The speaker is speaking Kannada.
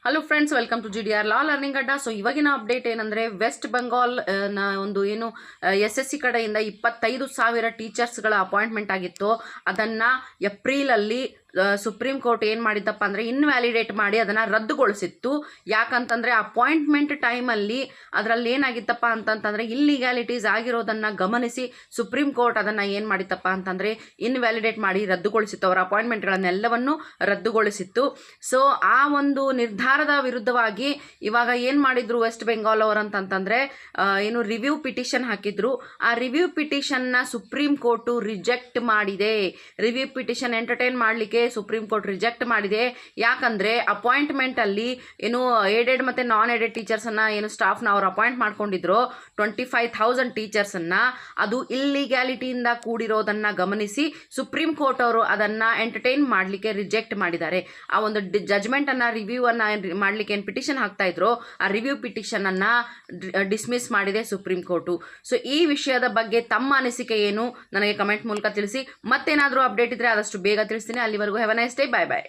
Hello friends, welcome to GDR law learning ಅಡ್ಡ. ಸೊ ಇವಾಗಿನ ಅಪ್ಡೇಟ್ ಏನಂದರೆ ವೆಸ್ಟ್ ಬೆಂಗಾಲ್ ನ ಒಂದು ಏನು SSC ಕಡೆಯಿಂದ 25,000 ಟೀಚರ್ಸ್ಗಳ ಅಪಾಯಿಂಟ್ಮೆಂಟ್ ಆಗಿತ್ತು. ಅದನ್ನು ಏಪ್ರಿಲಲ್ಲಿ ಸುಪ್ರೀಂ ಕೋರ್ಟ್ ಏನು ಮಾಡಿದ್ದಪ್ಪ ಅಂದರೆ ಇನ್ವ್ಯಾಲಿಡೇಟ್ ಮಾಡಿ ಅದನ್ನು ರದ್ದುಗೊಳಿಸಿತ್ತು. ಯಾಕಂತಂದರೆ ಅಪಾಯಿಂಟ್ಮೆಂಟ್ ಟೈಮಲ್ಲಿ ಅದರಲ್ಲಿ ಏನಾಗಿತ್ತಪ್ಪ ಅಂತಂತಂದರೆ ಇಲ್ಲಿಗ್ಯಾಲಿಟೀಸ್ ಆಗಿರೋದನ್ನು ಗಮನಿಸಿ ಸುಪ್ರೀಂ ಕೋರ್ಟ್ ಅದನ್ನು ಏನು ಮಾಡಿತ್ತಪ್ಪ ಅಂತಂದರೆ ಇನ್ವ್ಯಾಲಿಡೇಟ್ ಮಾಡಿ ರದ್ದುಗೊಳಿಸಿತ್ತು. ಅವರ ಅಪಾಯಿಂಟ್ಮೆಂಟ್ಗಳನ್ನೆಲ್ಲವನ್ನು ರದ್ದುಗೊಳಿಸಿತ್ತು. ಸೊ ಆ ಒಂದು ನಿರ್ಧಾರದ ವಿರುದ್ಧವಾಗಿ ಇವಾಗ ಏನು ಮಾಡಿದ್ರು ವೆಸ್ಟ್ ಬೆಂಗಾಲ್ ಅವರು ಅಂತಂತಂದರೆ ಏನು ರಿವ್ಯೂ ಪಿಟಿಷನ್ ಹಾಕಿದ್ರು. ಆ ರಿವ್ಯೂ ಪಿಟಿಷನ್ನ ಸುಪ್ರೀಂ ಕೋರ್ಟು ರಿಜೆಕ್ಟ್ ಮಾಡಿದೆ. ರಿವ್ಯೂ ಪಿಟಿಷನ್ ಎಂಟರ್ಟೈನ್ ಮಾಡಲಿಕ್ಕೆ ಸುಪ್ರೀಂ ಕೋರ್ಟ್ ರಿಜೆಕ್ಟ್ ಮಾಡಿದೆ. ಯಾಕಂದರೆ ಅಪಾಯಿಂಟ್ಮೆಂಟಲ್ಲಿ ಏನು ಏಡೆಡ್ ಮತ್ತು ನಾನ್ ಏಡೆಡ್ ಟೀಚರ್ಸನ್ನು ಏನು ಸ್ಟಾಫ್ನ ಅವ್ರು ಅಪಾಯಿಂಟ್ ಮಾಡ್ಕೊಂಡಿದ್ರು 25,000 ಟೀಚರ್ಸನ್ನು, ಅದು ಇಲ್ಲಿಗ್ಯಾಲಿಟಿಯಿಂದ ಕೂಡಿರೋದನ್ನು ಗಮನಿಸಿ ಸುಪ್ರೀಂ ಕೋರ್ಟ್ ಅವರು ಅದನ್ನು ಎಂಟರ್ಟೈನ್ ಮಾಡಲಿಕ್ಕೆ ರಿಜೆಕ್ಟ್ ಮಾಡಿದ್ದಾರೆ. ಆ ಒಂದು ಜಜ್ಮೆಂಟನ್ನು ರಿವ್ಯೂವನ್ನು ಮಾಡಲಿಕ್ಕೆ ಏನು ಪಿಟಿಷನ್ ಹಾಕ್ತಾ ಇದ್ರು ಆ ರಿವ್ಯೂ ಪಿಟಿಷನನ್ನು ಡಿಸ್ಮಿಸ್ ಮಾಡಿದೆ ಸುಪ್ರೀಂ ಕೋರ್ಟು. ಸೊ ಈ ವಿಷಯದ ಬಗ್ಗೆ ತಮ್ಮ ಅನಿಸಿಕೆ ಏನು ನನಗೆ ಕಮೆಂಟ್ ಮೂಲಕ ತಿಳಿಸಿ. ಮತ್ತೇನಾದರೂ ಅಪ್ಡೇಟ್ ಇದ್ದರೆ ಆದಷ್ಟು ಬೇಗ ತಿಳಿಸ್ತೀನಿ. ಅಲ್ಲಿವರೆಗೂ have a nice day. Bye bye.